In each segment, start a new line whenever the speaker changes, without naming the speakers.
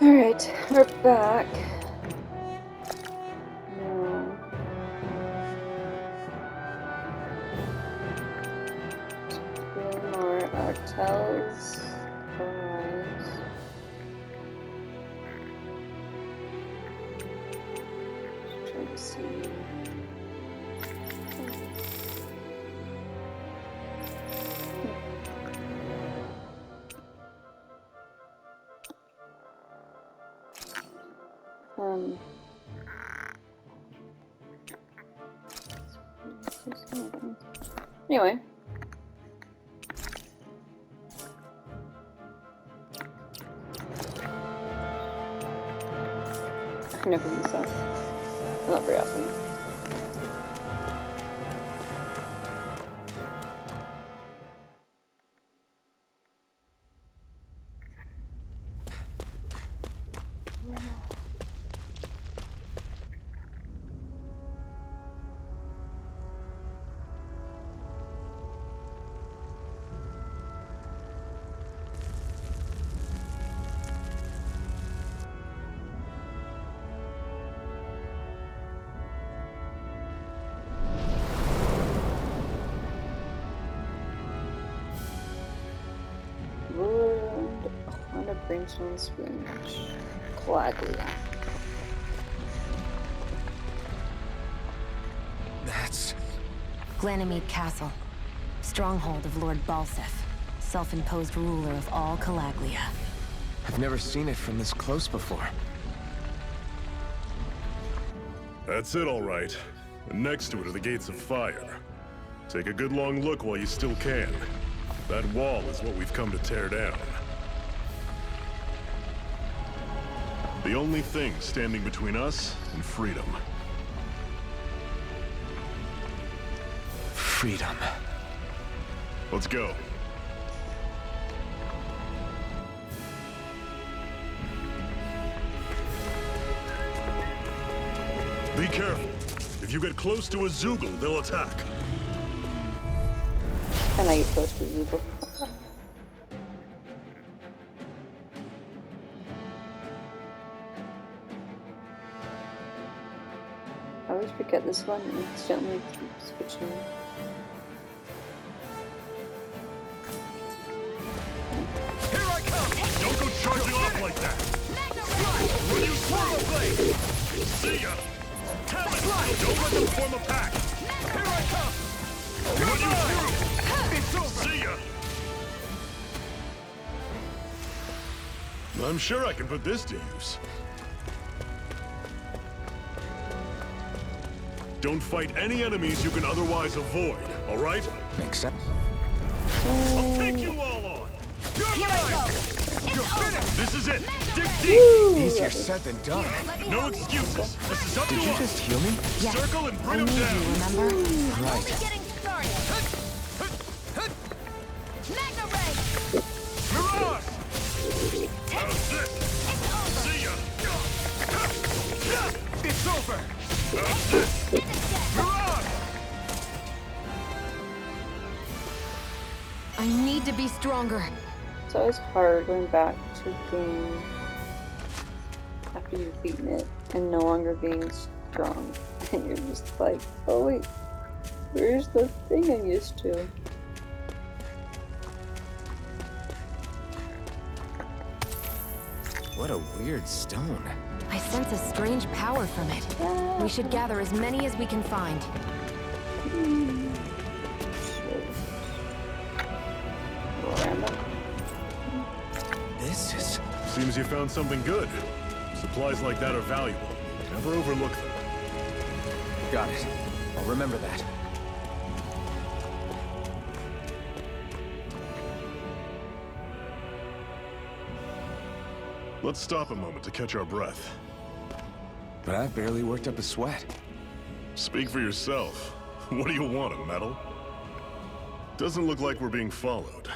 Alright, we're back. No. Three more Artels. Arise. Just trying to see. Um. Anyway. I never use that. Not very often. Wood, Honda Brimstone Spoons, Coaglia.
That's...
Glanamede Castle, stronghold of Lord Balseth, self-imposed ruler of all Calaglia.
I've never seen it from this close before.
That's it, all right. And next to it are the Gates of Fire. Take a good long look while you still can. That wall is what we've come to tear down. The only thing standing between us and freedom.
Freedom.
Let's go. Be careful. If you get close to a Zoogle, they'll attack.
And I get close to Zoogle. I always forget this one and instantly keep switching.
Here I come! Don't go charging off like that! Run you through! See ya! Don't let them form a pack! Here I come! Run you through! It's over! See ya! I'm sure I can put this to use. Don't fight any enemies you can otherwise avoid, alright?
Makes sense.
I'll take you all on! You're mine! You're finished! This is it! Dig deep!
Easier said than done.
No excuses! This is up to
Did you
us!
just heal me?
Yes.
Circle and
I
bring
need
them
you,
down!
remember?
Right.
Getting started. Magna Ray.
Mirage! How's this? See ya!
It's over!
How's this? Mirage!
I need to be stronger.
It's always hard going back to game after you've beaten it and no longer being strong. And you're just like, oh wait, where's the thing I'm used to?
What a weird stone.
I sense a strange power from it. We should gather as many as we can find.
Random.
This is...
Seems you found something good. Supplies like that are valuable. Never overlook them.
Got it. I'll remember that.
Let's stop a moment to catch our breath.
But I've barely worked up a sweat.
Speak for yourself. What do you want, a medal? Doesn't look like we're being followed.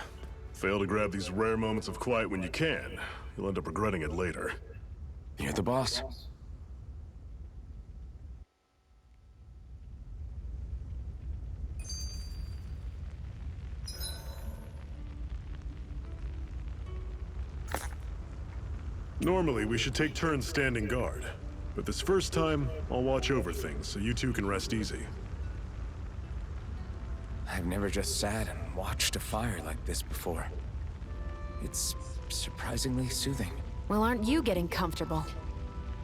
Fail to grab these rare moments of quiet when you can. You'll end up regretting it later.
You're the boss.
Normally, we should take turns standing guard. But this first time, I'll watch over things so you two can rest easy.
I've never just sat and watched a fire like this before. It's surprisingly soothing.
Well, aren't you getting comfortable?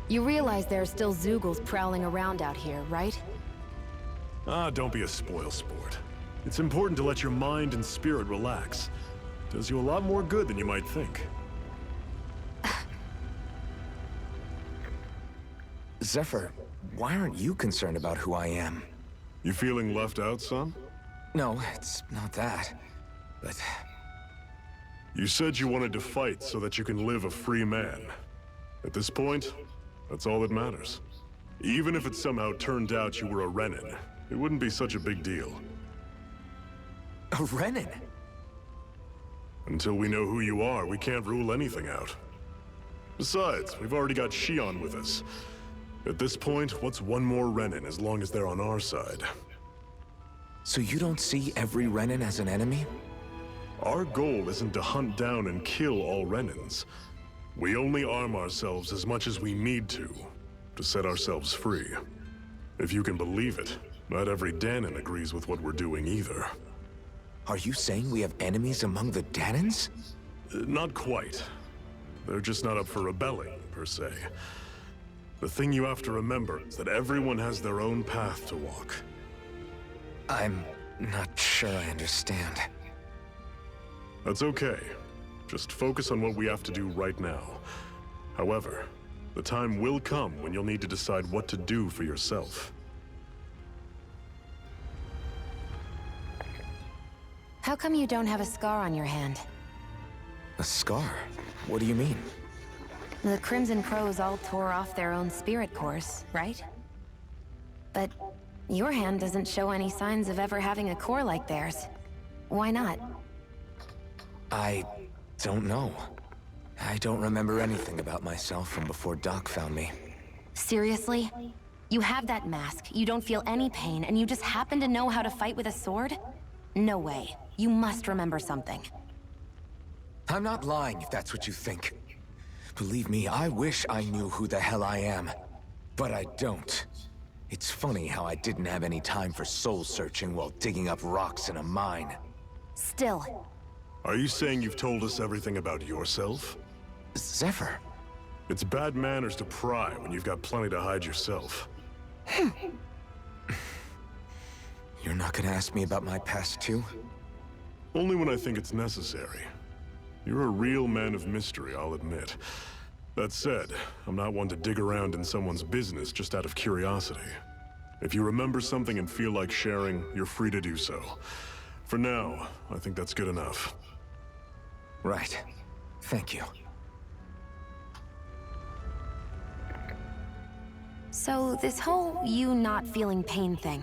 You realize there are still Zeugles prowling around out here, right?
Ah, don't be a spoil sport. It's important to let your mind and spirit relax. Does you a lot more good than you might think.
Zephyr, why aren't you concerned about who I am?
You feeling left out, son?
No, it's not that. But
You said you wanted to fight so that you can live a free man. At this point, that's all that matters. Even if it somehow turned out you were a Renin, it wouldn't be such a big deal.
a Renin?
Until we know who you are, we can't rule anything out. Besides, we've already got Shion with us. At this point, what's one more Renin as long as they're on our side?
So you don't see every Renin as an enemy?
Our goal isn't to hunt down and kill all Renins. We only arm ourselves as much as we need to set ourselves free. If you can believe it, not every Danon agrees with what we're doing either.
Are you saying we have enemies among the Danons?
Not quite. They're just not up for rebelling, per se. The thing you have to remember is that everyone has their own path to walk.
I'm not sure I understand.
That's okay. Just focus on what we have to do right now. However, the time will come when you'll need to decide what to do for yourself.
How come you don't have a scar on your hand?
A scar? What do you mean?
The Crimson Crows all tore off their own spirit cores, right? But your hand doesn't show any signs of ever having a core like theirs. Why not?
I don't know. I don't remember anything about myself from before Doc found me.
Seriously? You have that mask, you don't feel any pain, and you just happen to know how to fight with a sword? No way. You must remember something.
I'm not lying if that's what you think. Believe me, I wish I knew who the hell I am. But I don't. It's funny how I didn't have any time for soul searching while digging up rocks in a mine.
Still.
Are you saying you've told us everything about yourself?
Zephyr?
It's bad manners to pry when you've got plenty to hide yourself.
You're not gonna ask me about my past too?
Only when I think it's necessary. You're a real man of mystery, I'll admit. That said, I'm not one to dig around in someone's business just out of curiosity. If you remember something and feel like sharing, you're free to do so. For now, I think that's good enough.
Right. Thank you.
So this whole you not feeling pain thing,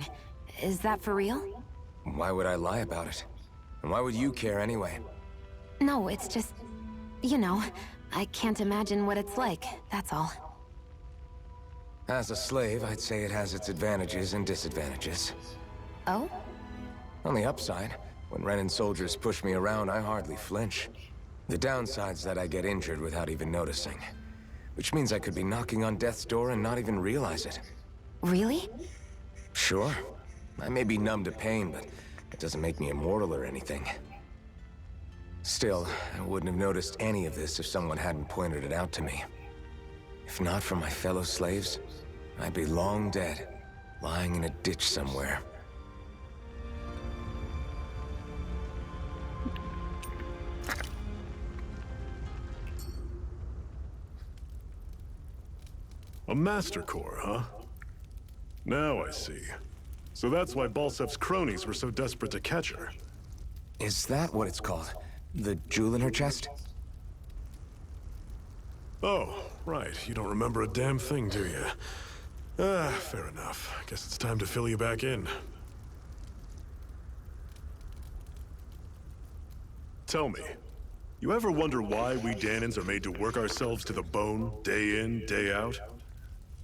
is that for real?
Why would I lie about it? And why would you care anyway?
No, it's just, you know, I can't imagine what it's like, that's all.
As a slave, I'd say it has its advantages and disadvantages.
Oh?
On the upside, when Renin soldiers push me around, I hardly flinch. The downside's that I get injured without even noticing. Which means I could be knocking on death's door and not even realize it.
Really?
Sure. I may be numb to pain, but it doesn't make me immortal or anything. Still, I wouldn't have noticed any of this if someone hadn't pointed it out to me. If not for my fellow slaves, I'd be long dead, lying in a ditch somewhere.
A Master Core, huh? Now I see. So that's why Balsef's cronies were so desperate to catch her.
Is that what it's called? The jewel in her chest?
Oh, right. You don't remember a damn thing, do you? Ah, fair enough. Guess it's time to fill you back in. Tell me, you ever wonder why we Danons are made to work ourselves to the bone, day in, day out?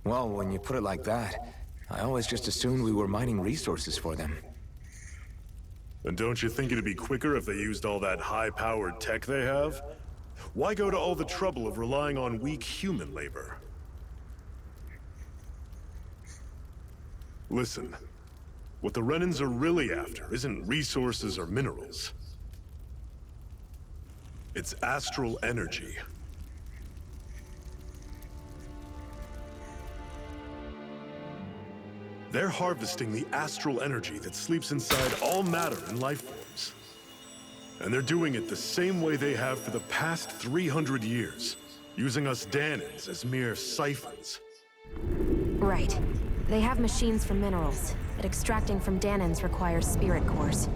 Well, when you put it like that, I always just assumed we were mining resources for them.
And don't you think it'd be quicker if they used all that high-powered tech they have? Why go to all the trouble of relying on weak human labor? Listen, what the Renans are really after isn't resources or minerals. It's astral energy. They're harvesting the astral energy that sleeps inside all matter and life forms. And they're doing it the same way they have for the past 300 years, using us Dahnans as mere siphons.
Right. They have machines for minerals, but extracting from Dahnans requires spirit cores.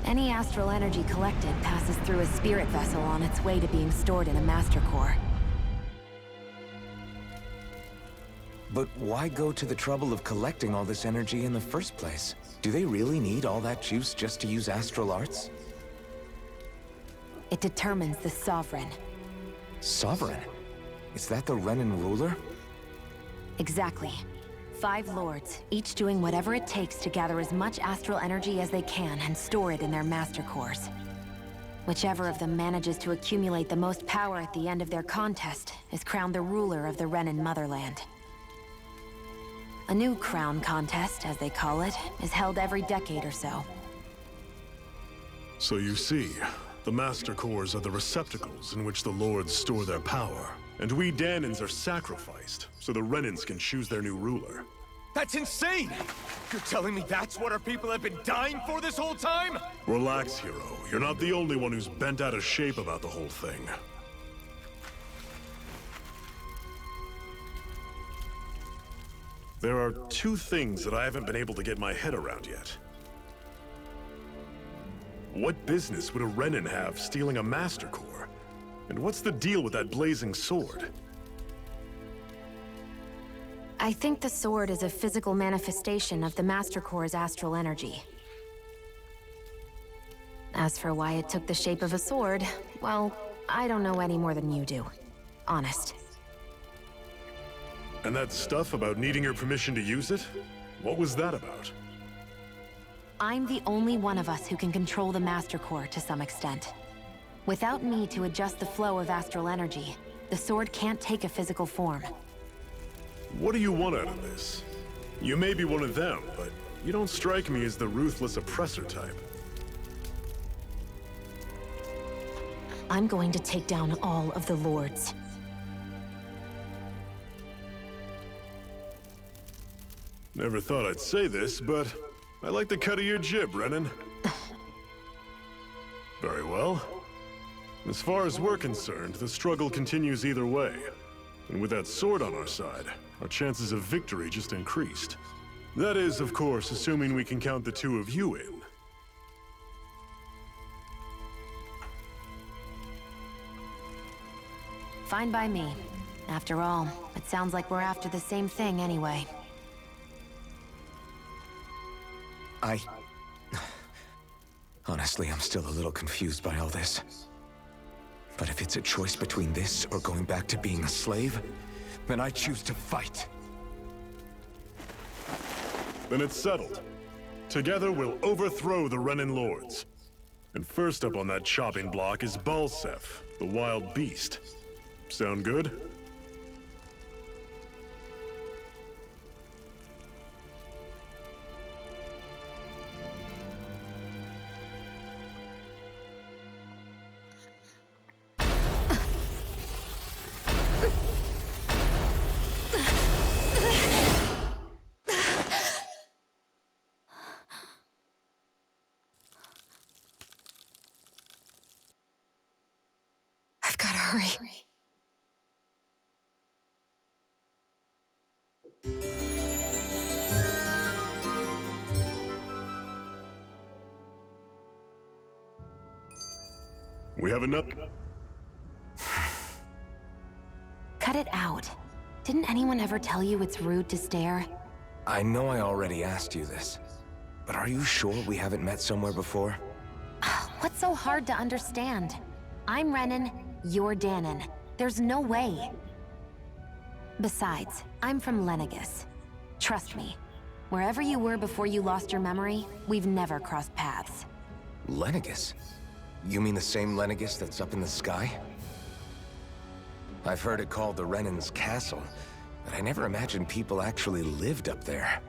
Any astral energy collected passes through a spirit vessel on its way to being stored in a master core.
But why go to the trouble of collecting all this energy in the first place? Do they really need all that juice just to use astral arts?
It determines the Sovereign.
Sovereign? Is that the Renan ruler?
Exactly. 5 lords, each doing whatever it takes to gather as much astral energy as they can and store it in their master cores. Whichever of them manages to accumulate the most power at the end of their contest is crowned the ruler of the Renan motherland. A new crown contest, as they call it, is held every decade or so.
So you see, the Master Cores are the receptacles in which the Lords store their power. And we Dahnans are sacrificed, so the Renans can choose their new ruler.
That's insane! You're telling me that's what our people have been dying for this whole time?
Relax, hero. You're not the only one who's bent out of shape about the whole thing. There are 2 things that I haven't been able to get my head around yet. What business would a Renan have stealing a Master Core? And what's the deal with that blazing sword?
I think the sword is a physical manifestation of the Master Core's astral energy. As for why it took the shape of a sword, well, I don't know any more than you do. Honest.
And that stuff about needing your permission to use it? What was that about?
I'm the only one of us who can control the Master Core to some extent. Without me to adjust the flow of astral energy, the sword can't take a physical form.
What do you want out of this? You may be one of them, but you don't strike me as the ruthless oppressor type.
I'm going to take down all of the lords.
Never thought I'd say this, but I like the cut of your jib, Renan. Very well. As far as we're concerned, the struggle continues either way. And with that sword on our side, our chances of victory just increased. That is, of course, assuming we can count the 2 of you in.
Fine by me. After all, it sounds like we're after the same thing anyway.
Honestly, I'm still a little confused by all this. But if it's a choice between this or going back to being a slave, then I choose to fight.
Then it's settled. Together we'll overthrow the Renan Lords. And first up on that chopping block is Balseph, the wild beast. Sound good?
I've gotta hurry.
We have enough.
Cut it out. Didn't anyone ever tell you it's rude to stare?
I know I already asked you this, but are you sure we haven't met somewhere before?
What's so hard to understand? I'm Renan, you're Dahnan. There's no way. Besides, I'm from Lenegis. Trust me, wherever you were before you lost your memory, we've never crossed paths.
Lenegis? You mean the same Lenegis that's up in the sky? I've heard it called the Renan's Castle, but I never imagined people actually lived up there.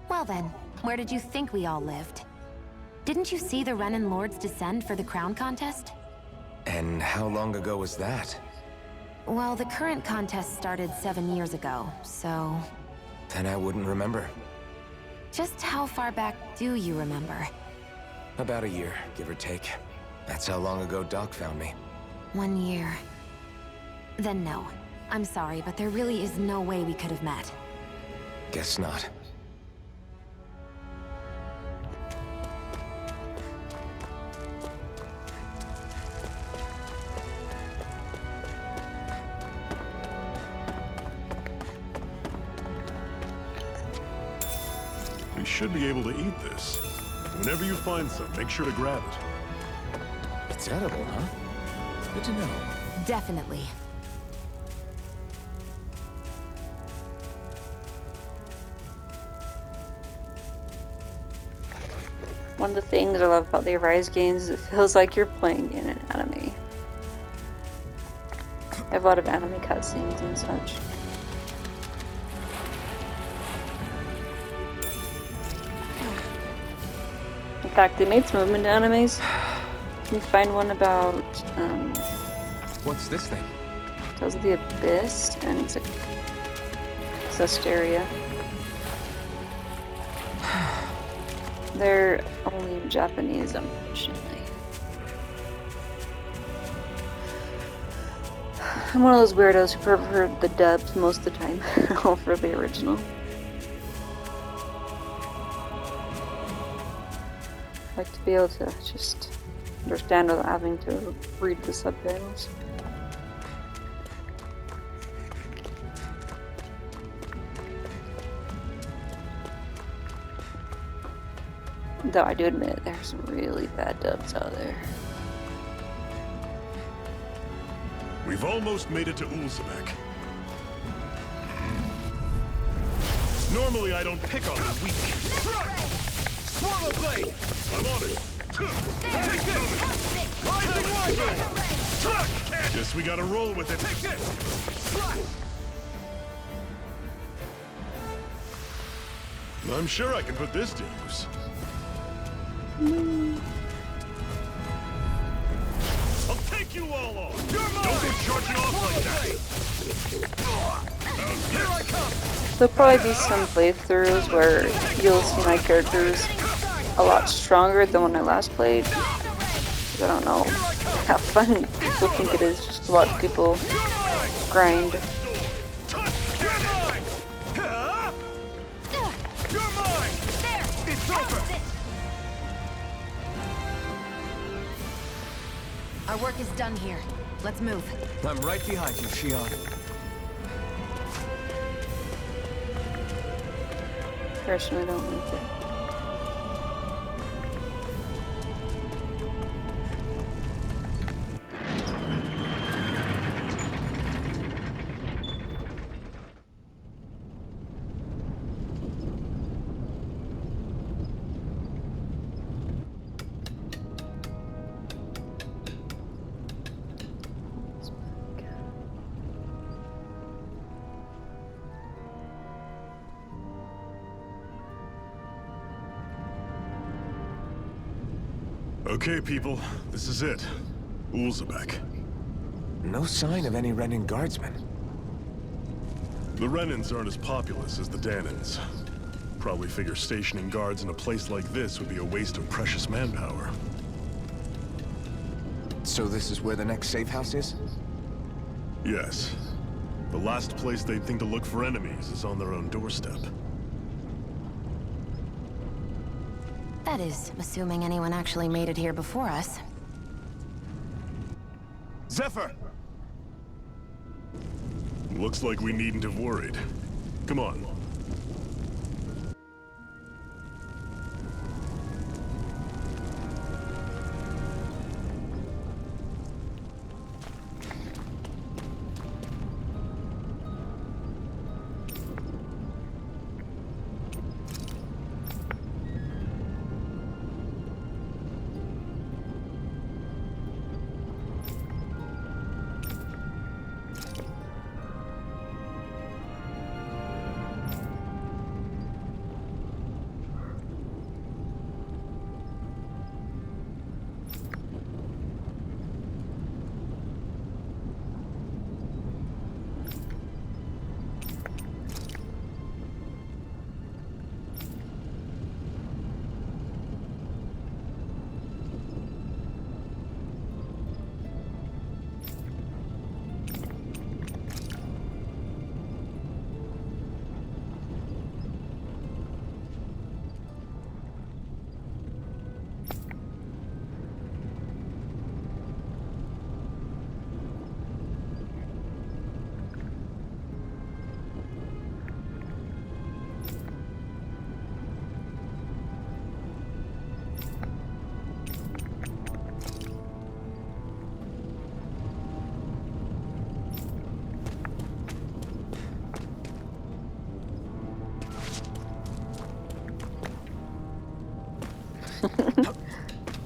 Well then, where did you think we all lived? Didn't you see the Renan Lords descend for the crown contest?
And how long ago was that?
Well, the current contest started 7 years ago, so...
Then I wouldn't remember.
Just how far back do you remember?
About a year, give or take. That's how long ago Doc found me.
1 year. Then no. I'm sorry, but there really is no way we could have met.
Guess not.
We should be able to eat this. Whenever you find some, make sure to grab it.
It's edible, huh? Good to know.
Definitely.
One of the things I love about the Arise games is it feels like you're playing in an anime. I have a lot of anime cutscenes and such. In fact, they made some movement animes. You can find one about
What's this thing?
Tales of the Abyss and it's a Zestiria. They're only in Japanese, unfortunately. I'm one of those weirdos who prefer the dubs most of the time over the original. I like to be able to just understand without having to read the subtitles. Though I do admit there's some really bad dubs out there.
We've almost made it to Ulzebek. Normally I don't pick on the weak. Swallow blade! I'm on it! Take this! Rising Warrior! Guess we gotta roll with it. Take this! I'm sure I can put this to use. I'll take you all on! You're mine! Don't go charging off like that! Here I come!
There'll probably be some playthroughs where you'll see my characters a lot stronger than when I last played. 'Cause I don't know how fun people think it is just to watch people grind.
You're mine! You're mine! It's over!
Our work is done here. Let's move.
I'm right behind you, Shion.
Personally, don't like it.
Okay, people, this is it. Ulzebek.
No sign of any Renan guardsmen.
The Renans aren't as populous as the Danans. Probably figure stationing guards in a place like this would be a waste of precious manpower.
So this is where the next safe house is?
Yes. The last place they'd think to look for enemies is on their own doorstep.
That is, assuming anyone actually made it here before us.
Zephyr! Looks like we needn't have worried. Come on.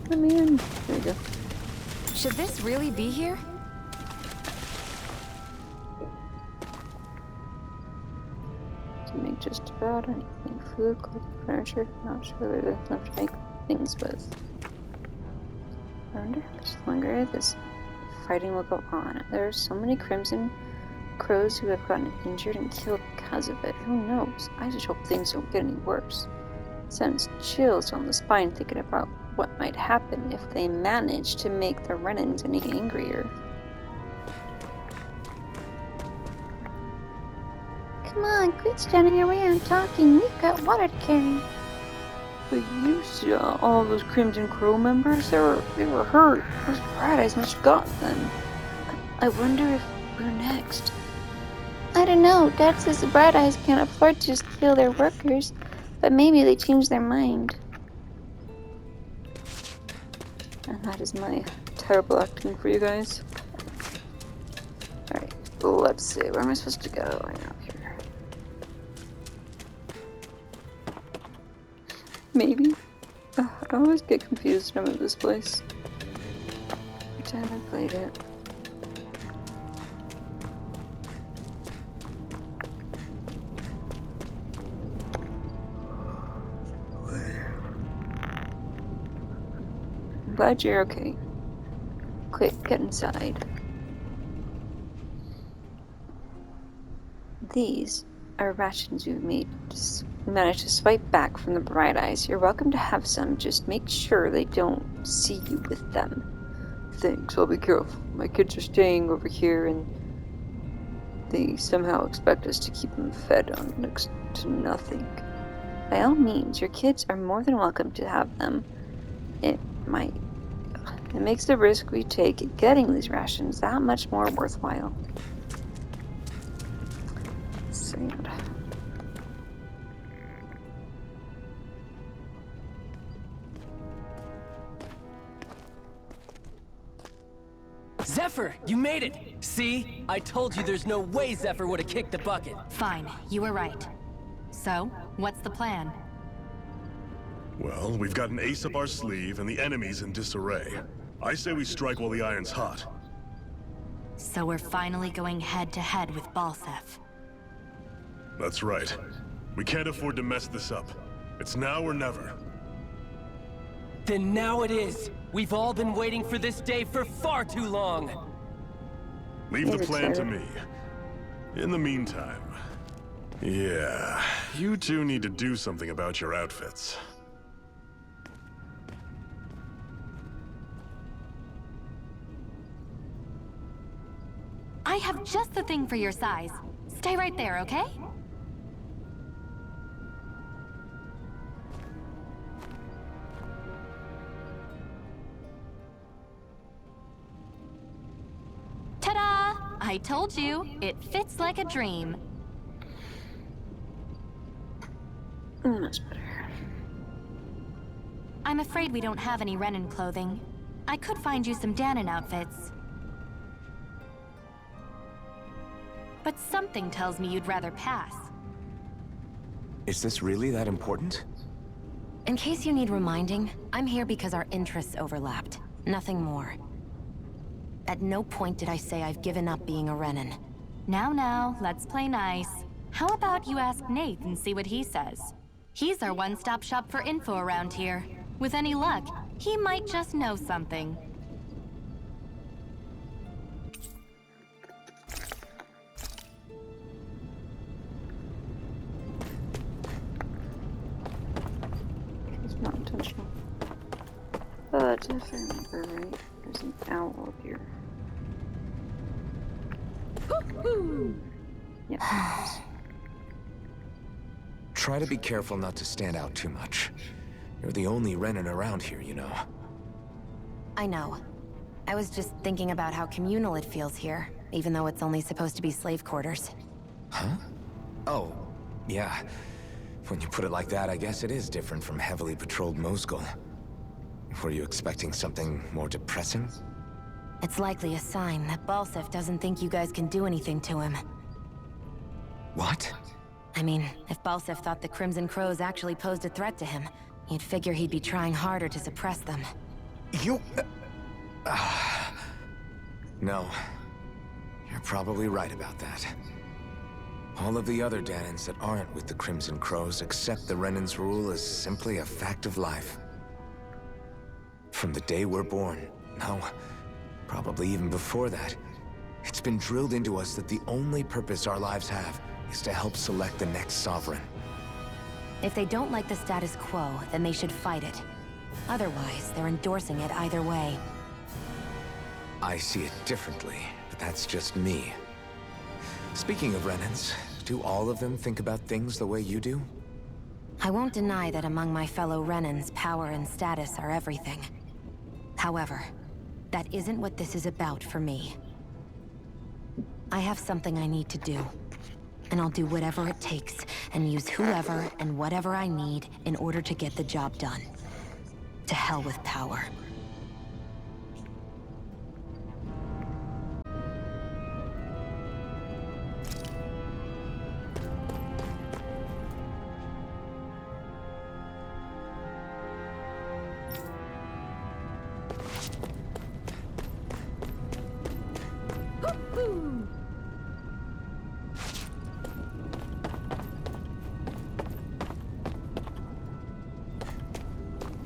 Let me in. There you go.
Should this really be here?
Can make just about anything. Food, clothing, furniture. Not sure there's enough to make things with. I wonder how much longer this fighting will go on. There are so many Crimson Crows who have gotten injured and killed because of it. Who knows? I just hope things don't get any worse. It sends chills down the spine thinking about what might happen if they manage to make the Renans any angrier. Come on, quit standing around talking. We've got water to carry. But you saw all those Crimson Crow members? They were hurt. Those Bright Eyes must have gotten them. I wonder if we're next. I don't know. Dad says the Bright Eyes can't afford to just kill their workers, but maybe they changed their mind. And that is my terrible acting for you guys. Alright, let's see. Where am I supposed to go? I know here. Maybe. I always get confused when I'm at this place. Every time I played it. I'm glad you're okay. Quick, get inside. These are rations we've made. We managed to swipe back from the Bright Eyes. You're welcome to have some. Just make sure they don't see you with them. Thanks, I'll be careful. My kids are staying over here and they somehow expect us to keep them fed on next to nothing. By all means, your kids are more than welcome to have them. It makes the risk we take at getting these rations that much more worthwhile. Sad.
Zephyr, you made it! See? I told you there's no way Zephyr would have kicked the bucket.
Fine, you were right. So, what's the plan?
Well, we've got an ace up our sleeve and the enemy's in disarray. I say we strike while the iron's hot.
So we're finally going head-to-head with Balseph.
That's right. We can't afford to mess this up. It's now or never.
Then now it is! We've all been waiting for this day for far too long!
Leave the plan to me. In the meantime... Yeah, you two need to do something about your outfits.
I have just the thing for your size. Stay right there, okay? Ta-da! I told you, it fits like a dream.
Much better.
I'm afraid we don't have any Renan clothing. I could find you some Danon outfits. But something tells me you'd rather pass.
Is this really that important?
In case you need reminding, I'm here because our interests overlapped. Nothing more. At no point did I say I've given up being a Renan. Now, let's play nice. How about you ask Nate and see what he says? He's our one-stop shop for info around here. With any luck, he might just know something.
It's not intentional. But if I remember right, there's an owl here. Yeah.
Try to be careful not to stand out too much. You're the only Renan around here, you know.
I know. I was just thinking about how communal it feels here, even though it's only supposed to be slave quarters.
Huh? Oh, yeah. When you put it like that, I guess it is different from heavily patrolled Mosgul. Were you expecting something more depressing?
It's likely a sign that Balseph doesn't think you guys can do anything to him.
What?
I mean, if Balseph thought the Crimson Crows actually posed a threat to him, You'd figure he'd be trying harder to suppress them.
You... No. You're probably right about that. All of the other Danans that aren't with the Crimson Crows accept the Renan's rule as simply a fact of life. From the day we're born, no, probably even before that, it's been drilled into us that the only purpose our lives have is to help select the next sovereign.
If they don't like the status quo, then they should fight it. Otherwise, they're endorsing it either way.
I see it differently, but that's just me. Speaking of Renans, do all of them think about things the way you do?
I won't deny that among my fellow Renans, power and status are everything. However, that isn't what this is about for me. I have something I need to do. And I'll do whatever it takes, and use whoever and whatever I need in order to get the job done. To hell with power.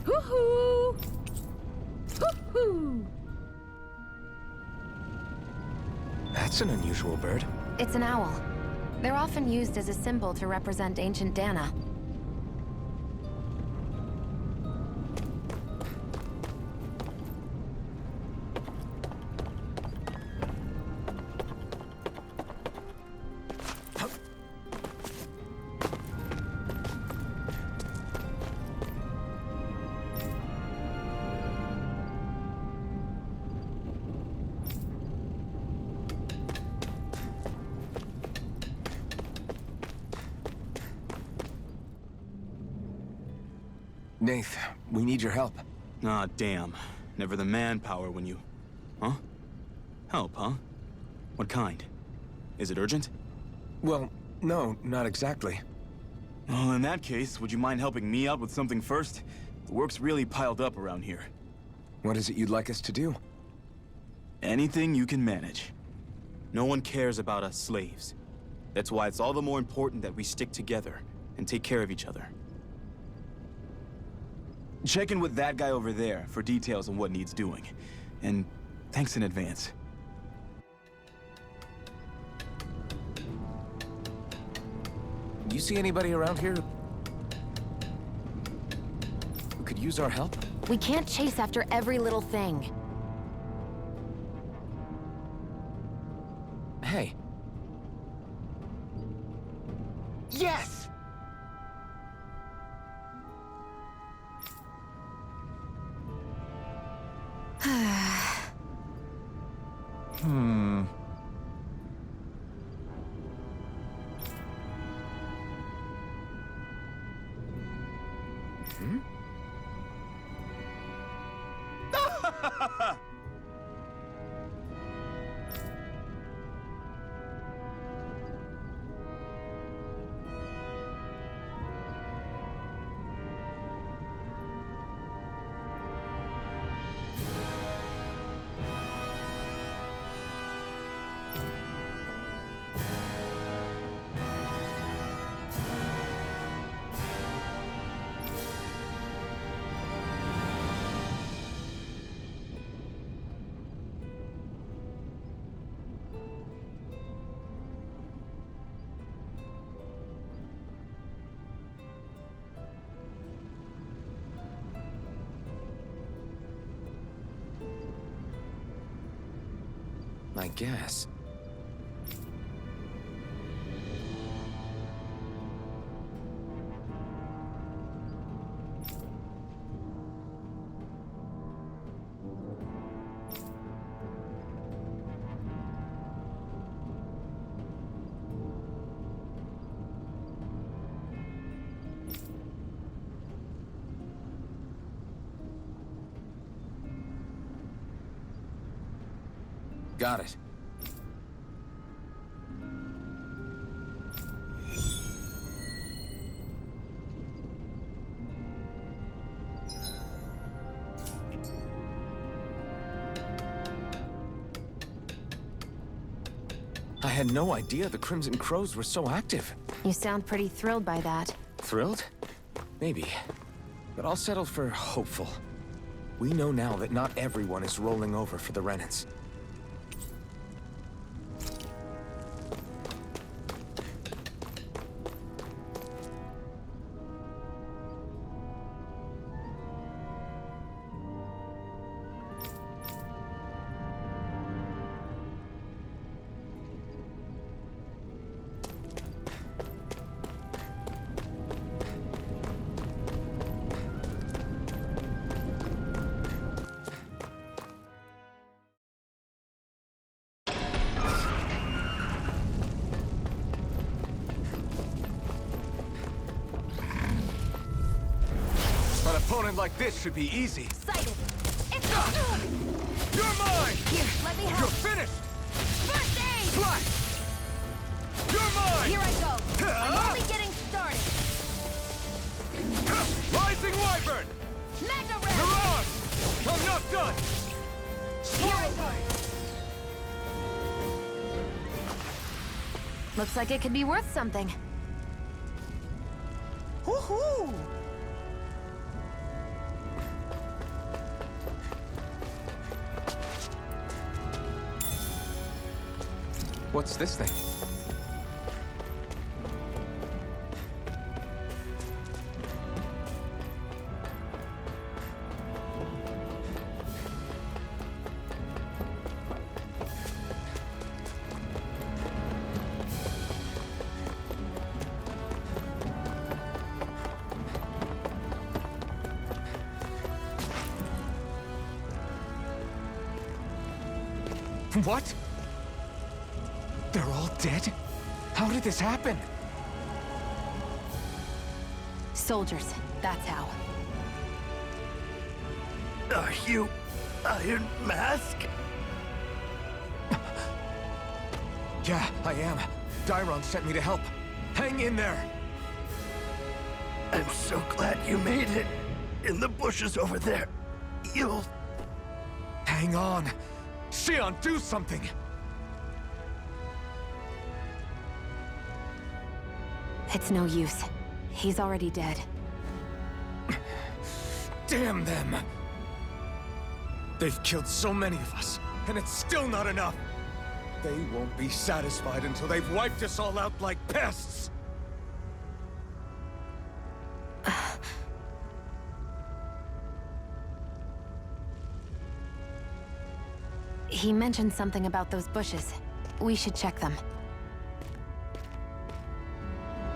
Hoo-hoo! Hoo-hoo!
That's an unusual bird.
It's an owl. They're often used as a symbol to represent ancient Dana.
Nath, we need your help.
Ah, damn. Never the manpower when you... Huh? Help, huh? What kind? Is it urgent?
Well, no, not exactly.
Well, in that case, would you mind helping me out with something first? The work's really piled up around here.
What is it you'd like us to do?
Anything you can manage. No one cares about us slaves. That's why it's all the more important that we stick together and take care of each other. Check in with that guy over there for details on what needs doing. And thanks in advance.
Do you see anybody around here who could use our help?
We can't chase after every little thing.
Hey. Yes! I guess. Got it. had no idea the Crimson Crows were so active.
You sound pretty thrilled by that.
Thrilled? Maybe. But I'll settle for hopeful. We know now that not everyone is rolling over for the Renans. An opponent like this should be easy.
Excited. It's
You're mine!
Here, let me
You're
help.
finished!
First aid!
Slash! You're mine!
Here I go. I'm only getting started.
Rising Wyvern!
Magna Ray!
Mirage! I'm not done!
Here I go.
Looks like it could be worth something.
Woohoo!
What's this thing? What? They're all dead? How did this happen?
Soldiers, that's how.
Are you Iron Mask?
Yeah, I am. Dairon sent me to help. Hang in there!
I'm so glad you made it. In the bushes over there. You'll...
Hang on! Xion, do something!
It's no use. He's already dead.
Damn them! They've killed so many of us, and it's still not enough! They won't be satisfied until they've wiped us all out like pests!
He mentioned something about those bushes. We should check them.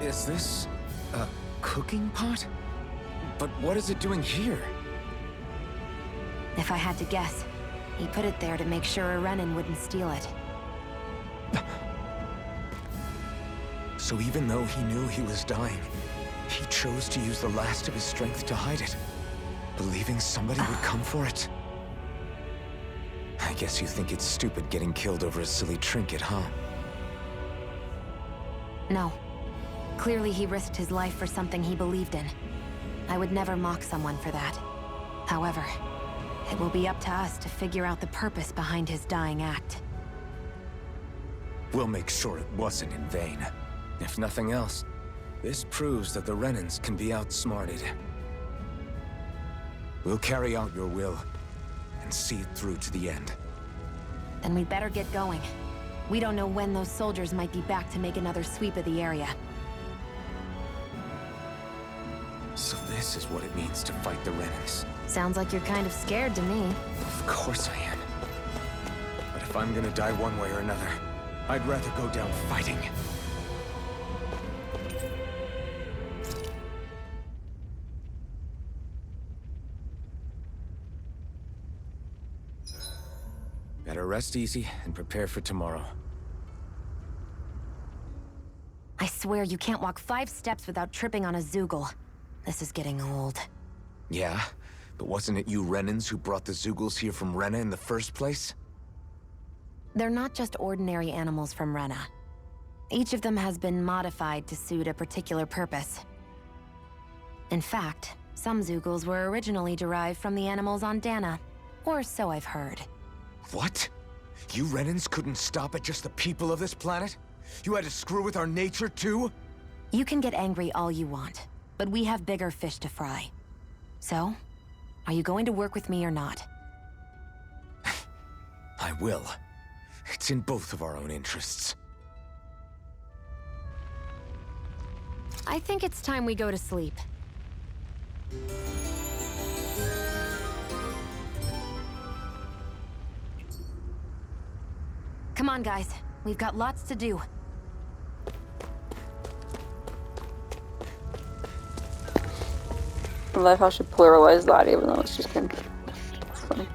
Is this a cooking pot? But what is it doing here?
If I had to guess, he put it there to make sure a Renan wouldn't steal it.
So even though he knew he was dying, he chose to use the last of his strength to hide it, believing somebody would come for it. I guess you think it's stupid getting killed over a silly trinket, huh?
No. Clearly he risked his life for something he believed in. I would never mock someone for that. However, it will be up to us to figure out the purpose behind his dying act.
We'll make sure it wasn't in vain. If nothing else, this proves that the Renans can be outsmarted. We'll carry out your will, and see it through to the end.
Then we'd better get going. We don't know when those soldiers might be back to make another sweep of the area.
So this is what it means to fight the Renans.
Sounds like you're kind of scared to me.
Of course I am. But if I'm gonna die one way or another, I'd rather go down fighting. Better rest easy and prepare for tomorrow.
I swear you can't walk 5 steps without tripping on a Zoogle. This is getting old.
Yeah? But wasn't it you Renans who brought the Zoogles here from Rena in the first place?
They're not just ordinary animals from Rena. Each of them has been modified to suit a particular purpose. In fact, some Zoogles were originally derived from the animals on Dana. Or so I've heard.
What? You Renans couldn't stop at just the people of this planet? You had to screw with our nature too?
You can get angry all you want, but we have bigger fish to fry. So, are you going to work with me or not?
I will. It's in both of our own interests.
I think it's time we go to sleep. Come on, guys. We've got lots to do.
I love how she pluralized that, even though it's just kind of funny.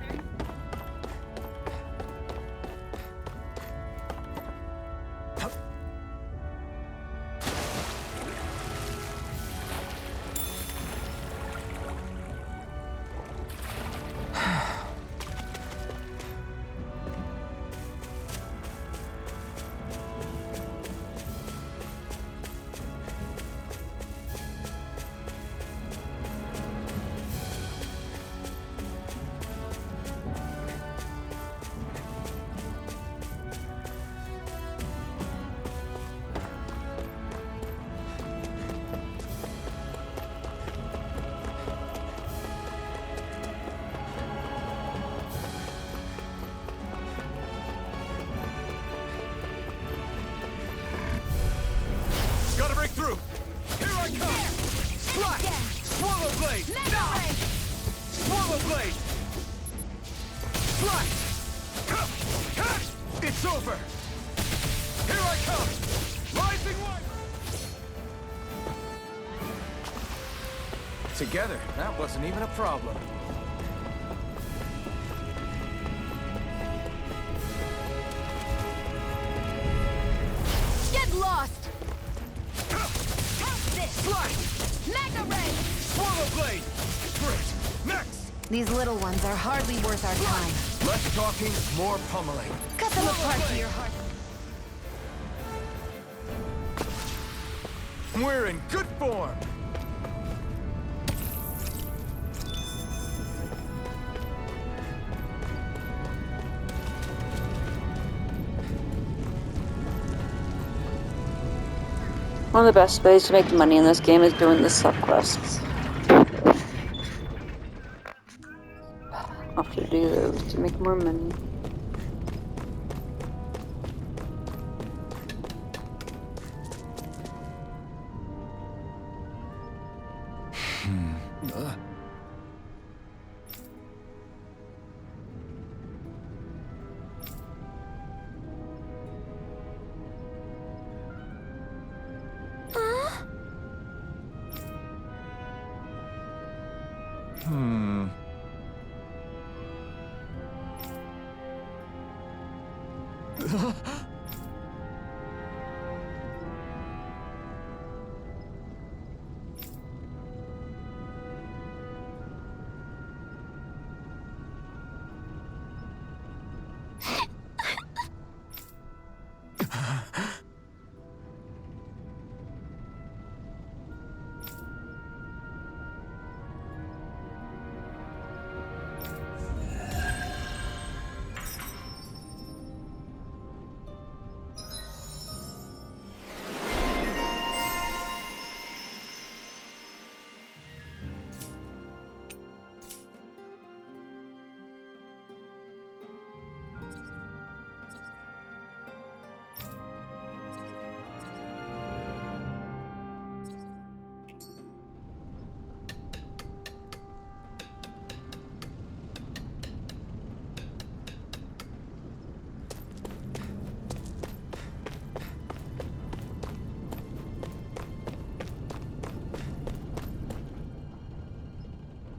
Gotta break through! Here I come! Slash! Swallow blade! Now! Swallow blade! Slash! It's over! Here I come! Rising Wyvern!
Together, that wasn't even a problem.
Get lost!
Slash!
Mega Ray!
Swallow blade! Great! Next!
These little ones are hardly worth our time.
Less talking, more pummeling.
Cut them apart to your heart.
We're in good form!
One of the best ways to make money in this game is doing the subquests. I'll have to do those to make more money.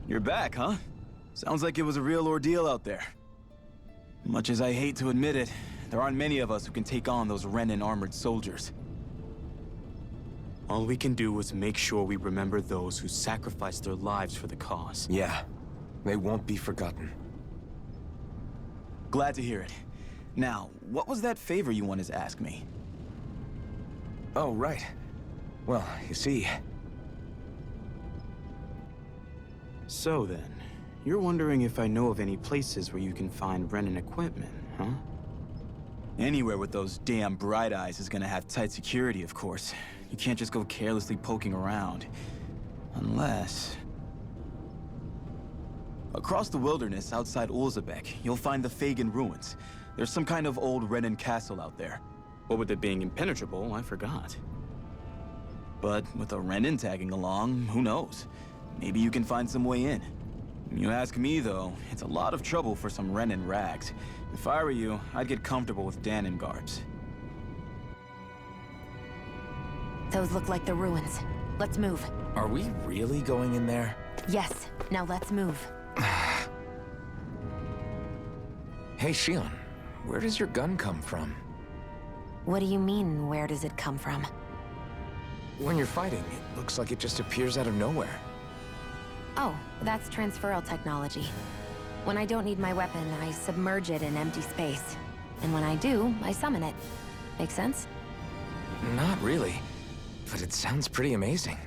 You're back, huh? Sounds like it was a real ordeal out there. Much as I hate to admit it, there aren't many of us who can take on those Renan armored soldiers. All we can do is make sure we remember those who sacrificed their lives for the cause.
Yeah, they won't be forgotten.
Glad to hear it. Now, what was that favor you wanted to ask me?
Oh, right. Well, you see...
So then, you're wondering if I know of any places where you can find Renan equipment, huh? Anywhere with those damn bright eyes is gonna have tight security, of course. You can't just go carelessly poking around. Unless... Across the wilderness outside Ulzebek, you'll find the Fagin ruins. There's some kind of old Renan castle out there. What with it being impenetrable, I forgot. But with a Renan tagging along, who knows? Maybe you can find some way in. You ask me, though, it's a lot of trouble for some Renan rags. If I were you, I'd get comfortable with Danon garbs.
Those look like the ruins. Let's move.
Are we really going in there?
Yes, now let's move.
Hey, Shion, where does your gun come from?
What do you mean, where does it come from?
When you're fighting, it looks like it just appears out of nowhere.
Oh, that's transferal technology. When I don't need my weapon, I submerge it in empty space. And when I do, I summon it. Make sense?
Not really, but it sounds pretty amazing.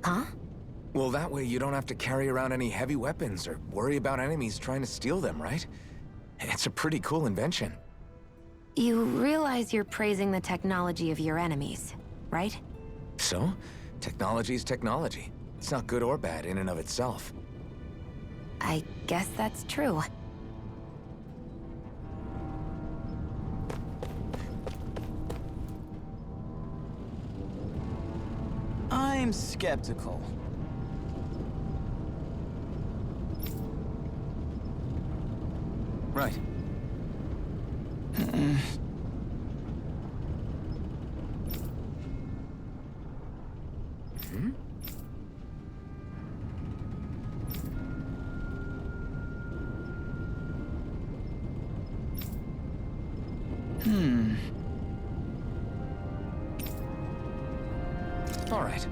Huh?
Well, that way you don't have to carry around any heavy weapons or worry about enemies trying to steal them, right? It's a pretty cool invention.
You realize you're praising the technology of your enemies, right?
So, technology is technology. It's not good or bad in and of itself.
I guess that's true.
I'm skeptical.
Right. All right.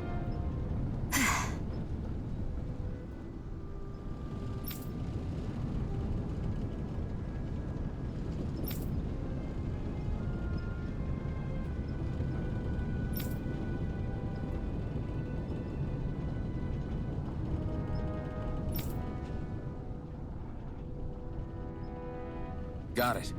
Got it.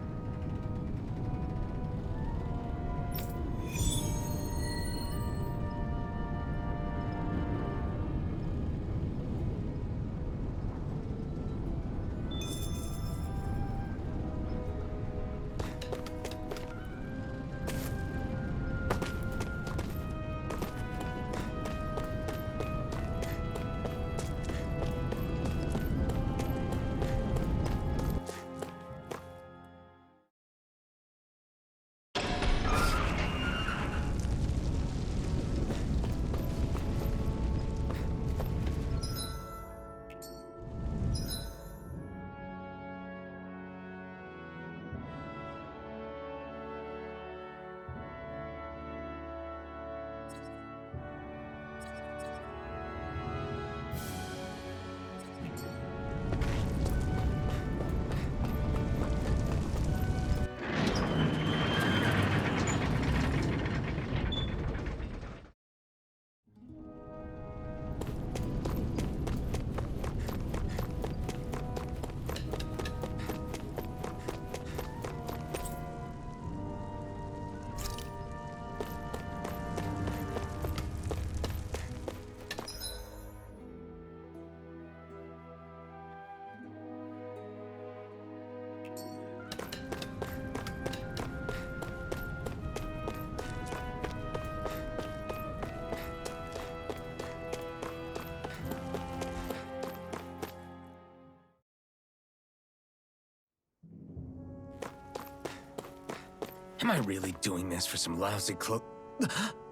Am I really doing this for some lousy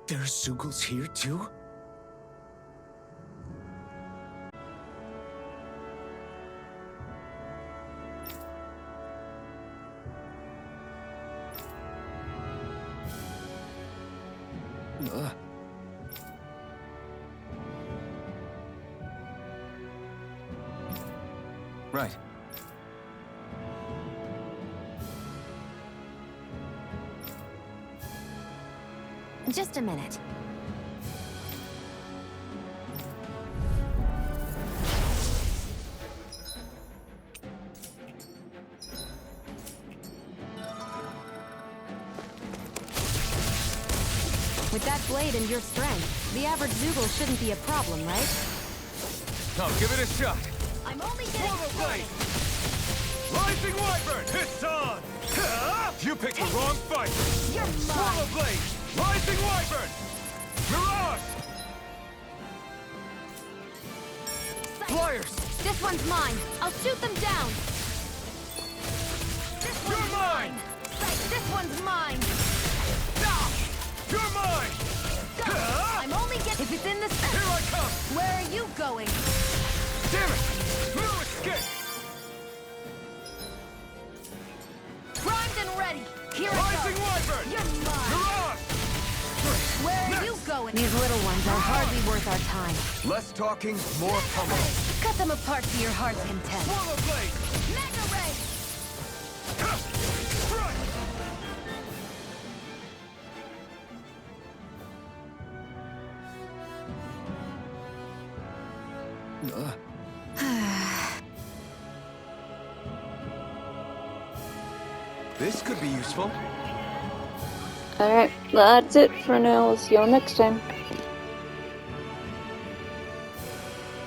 There's Zeugles here, too? Right.
Just a minute. With that blade and your strength, the average Zoogle shouldn't be a problem, right?
I'll give it a shot.
I'm only getting
Swallow
started.
blade! Rising Wyvern! It's on! Ha!
You picked the wrong fight.
You're
Swallow
mine.
blade! Rising Wyvern! Mirage!
Flyers!
This one's mine. I'll shoot them down. This
You're
one's
mine!
This one's mine.
You're mine! Ha!
I'm only getting. If it's in the
Here
center,
I come!
where are you going?
Damn it!
No escape!
Primed and ready. Here I
Rising
go.
Wyvern!
You're mine.
Mirage!
Where are you going?
These little ones are hardly worth our time.
Less talking, more pummeling.
Cut them apart to your heart's content.
Swallow blade!
Mega ray.
Ha! Strike!
This could be useful.
Alright, that's it for now. We'll see y'all next time.